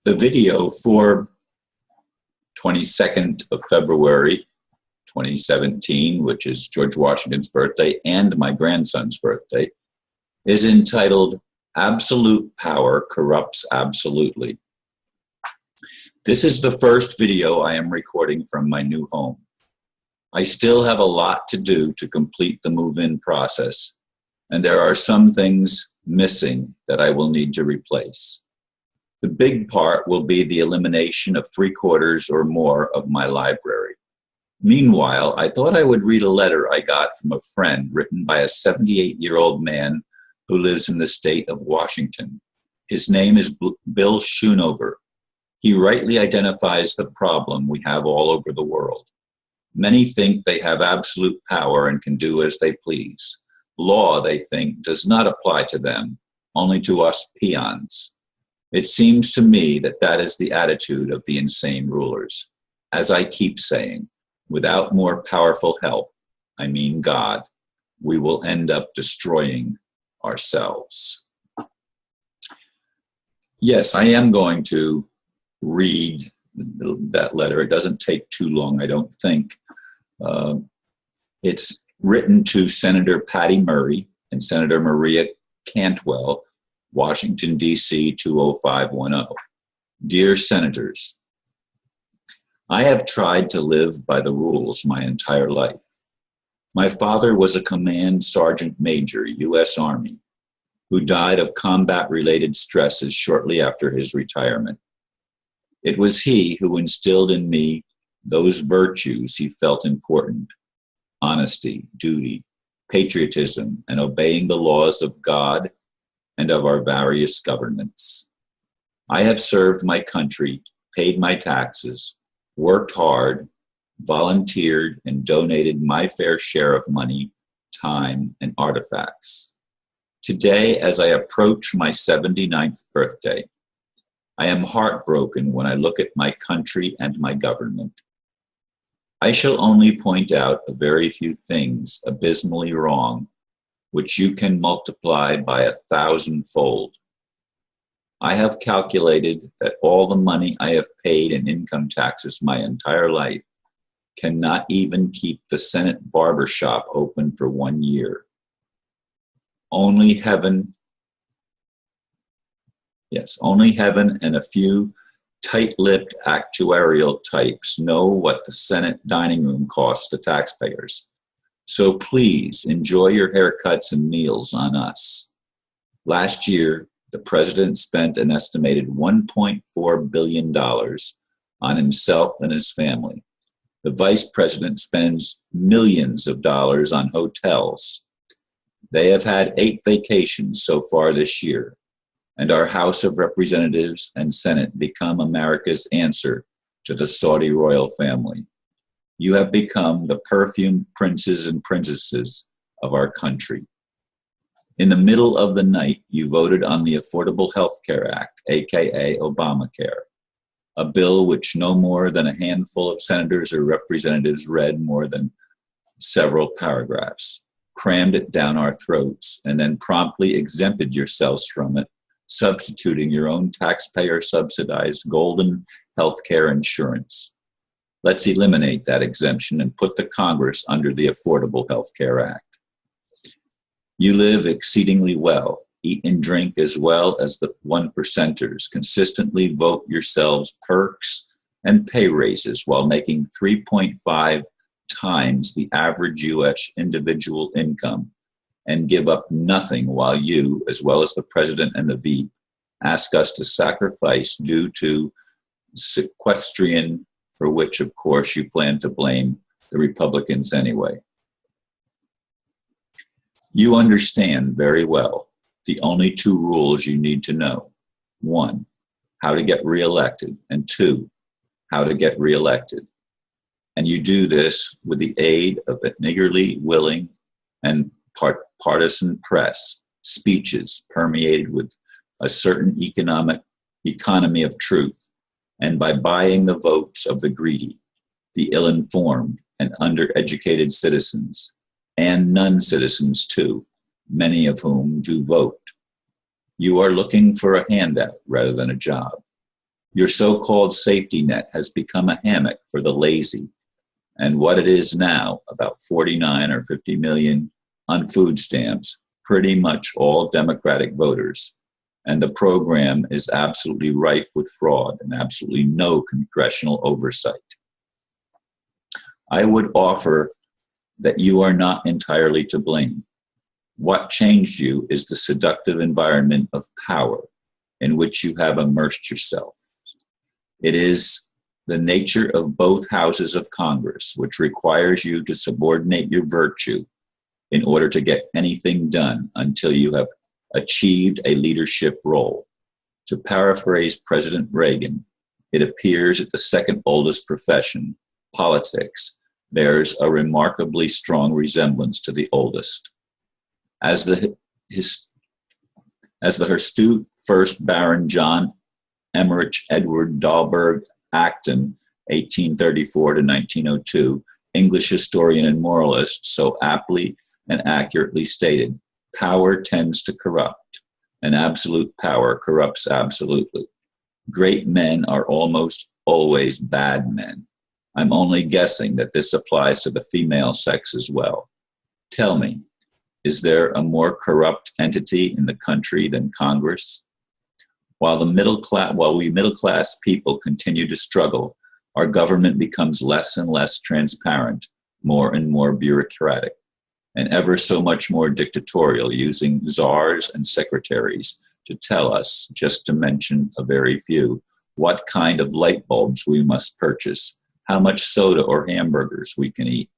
The video for 22nd of February 2017, which is George Washington's birthday and my grandson's birthday, is entitled "Absolute Power Corrupts Absolutely." This is the first video I am recording from my new home. I still have a lot to do to complete the move-in process, and there are some things missing that I will need to replace. The big part will be the elimination of 3/4 or more of my library. Meanwhile, I thought I would read a letter I got from a friend written by a 78-year-old man who lives in the state of Washington. His name is Bill Shoonover. He rightly identifies the problem we have all over the world. Many think they have absolute power and can do as they please. Law, they think, does not apply to them, only to us peons. It seems to me that that is the attitude of the insane rulers. As I keep saying, without more powerful help, I mean God, we will end up destroying ourselves. Yes, I am going to read that letter. It doesn't take too long, I don't think. It's written to Senator Patty Murray and Senator Maria Cantwell, Washington, D.C. 20510. Dear Senators, I have tried to live by the rules my entire life. My father was a command sergeant major, U.S. Army, who died of combat-related stresses shortly after his retirement. It was he who instilled in me those virtues he felt important: honesty, duty, patriotism, and obeying the laws of God and of our various governments. I have served my country, paid my taxes, worked hard, volunteered, and donated my fair share of money, time, and artifacts. Today, as I approach my 79th birthday, I am heartbroken when I look at my country and my government. I shall only point out a very few things abysmally wrong, which you can multiply by 1,000-fold. I have calculated that all the money I have paid in income taxes my entire life cannot even keep the Senate barbershop open for 1 year. Only heaven and a few tight-lipped actuarial types know what the Senate dining room costs the taxpayers. So please enjoy your haircuts and meals on us. Last year, the president spent an estimated $1.4 billion on himself and his family. The vice president spends millions of dollars on hotels. They have had 8 vacations so far this year, and our House of Representatives and Senate become America's answer to the Saudi royal family. You have become the perfumed princes and princesses of our country. In the middle of the night, you voted on the Affordable Health Care Act, aka Obamacare, a bill which no more than a handful of senators or representatives read more than several paragraphs, crammed it down our throats, and then promptly exempted yourselves from it, substituting your own taxpayer-subsidized golden health care insurance. Let's eliminate that exemption and put the Congress under the Affordable Health Care Act. You live exceedingly well, eat and drink as well as the 1%ers, consistently vote yourselves perks and pay raises while making 3.5 times the average U.S. individual income, and give up nothing while you, as well as the president and the VP, ask us to sacrifice due to sequestrian, for which, of course, you plan to blame the Republicans anyway. You understand very well the only 2 rules you need to know. 1, how to get reelected, and 2, how to get reelected. And you do this with the aid of an eagerly willing and partisan press, speeches permeated with a certain economy of truth, and by buying the votes of the greedy, the ill-informed, and undereducated citizens, and non-citizens too, many of whom do vote. You are looking for a handout rather than a job. Your so-called safety net has become a hammock for the lazy, and what it is now, about 49 or 50 million on food stamps, pretty much all Democratic voters. And the program is absolutely rife with fraud and absolutely no congressional oversight. I would offer that you are not entirely to blame. What changed you is the seductive environment of power in which you have immersed yourself. It is the nature of both houses of Congress, which requires you to subordinate your virtue in order to get anything done until you have achieved a leadership role. To paraphrase President Reagan, it appears that the second oldest profession, politics, bears a remarkably strong resemblance to the oldest. As the hirsute first Baron John Emmerich Edward Dahlberg Acton, 1834 to 1902, English historian and moralist, so aptly and accurately stated, power tends to corrupt, and absolute power corrupts absolutely. Great men are almost always bad men. I'm only guessing that this applies to the female sex as well. Tell me, is there a more corrupt entity in the country than Congress? While we middle class people continue to struggle, our government becomes less and less transparent, more and more bureaucratic, and ever so much more dictatorial, using czars and secretaries to tell us, just to mention a very few, what kind of light bulbs we must purchase, how much soda or hamburgers we can eat,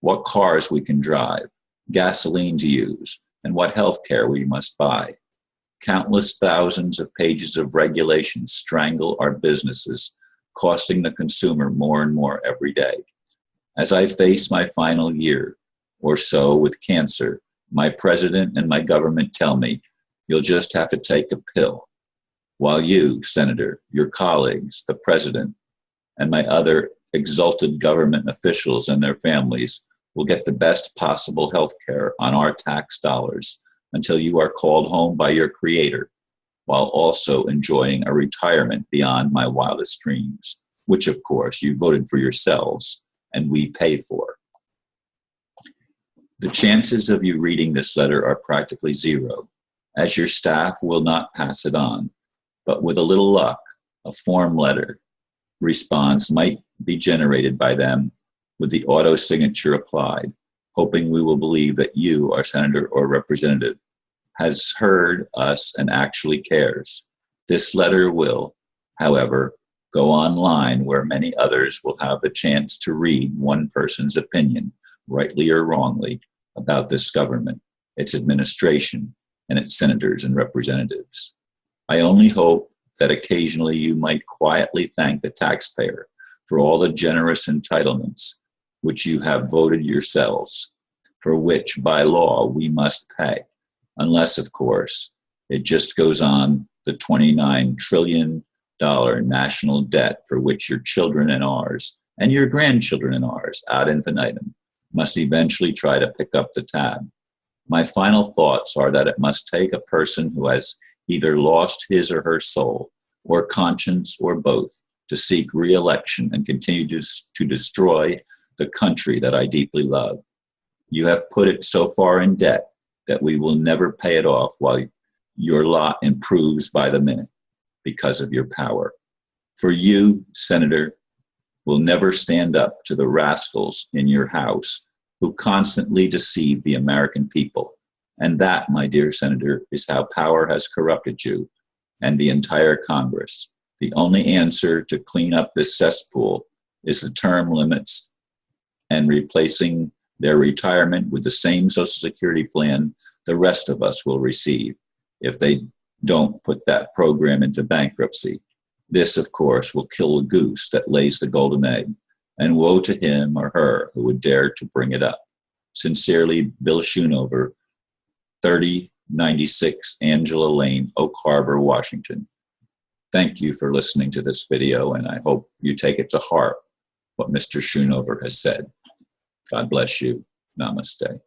what cars we can drive, gasoline to use, and what health care we must buy. Countless thousands of pages of regulations strangle our businesses, costing the consumer more and more every day. As I face my final year or so with cancer, my president and my government tell me, you'll just have to take a pill. While you, Senator, your colleagues, the president, and my other exalted government officials and their families will get the best possible health care on our tax dollars until you are called home by your creator, while also enjoying a retirement beyond my wildest dreams, which of course you voted for yourselves and we pay for. The chances of you reading this letter are practically zero, as your staff will not pass it on, but with a little luck, a form letter response might be generated by them with the auto signature applied, hoping we will believe that you, our senator or representative, has heard us and actually cares. This letter will, however, go online where many others will have the chance to read one person's opinion, rightly or wrongly, about this government, its administration, and its senators and representatives. I only hope that occasionally you might quietly thank the taxpayer for all the generous entitlements which you have voted yourselves, for which by law we must pay, unless, of course, it just goes on the $29 trillion national debt for which your children and ours, and your grandchildren and ours, ad infinitum, must eventually try to pick up the tab. My final thoughts are that it must take a person who has either lost his or her soul, or conscience, or both, to seek re-election and continue to destroy the country that I deeply love. You have put it so far in debt that we will never pay it off while your lot improves by the minute because of your power. For you, Senator, will never stand up to the rascals in your house who constantly deceive the American people. And that, my dear Senator, is how power has corrupted you and the entire Congress. The only answer to clean up this cesspool is the term limits and replacing their retirement with the same Social Security plan the rest of us will receive if they don't put that program into bankruptcy. This, of course, will kill the goose that lays the golden egg, and woe to him or her who would dare to bring it up. Sincerely, Bill Shoonover, 3096 Angela Lane, Oak Harbor, Washington. Thank you for listening to this video, and I hope you take it to heart what Mr. Shoonover has said. God bless you. Namaste.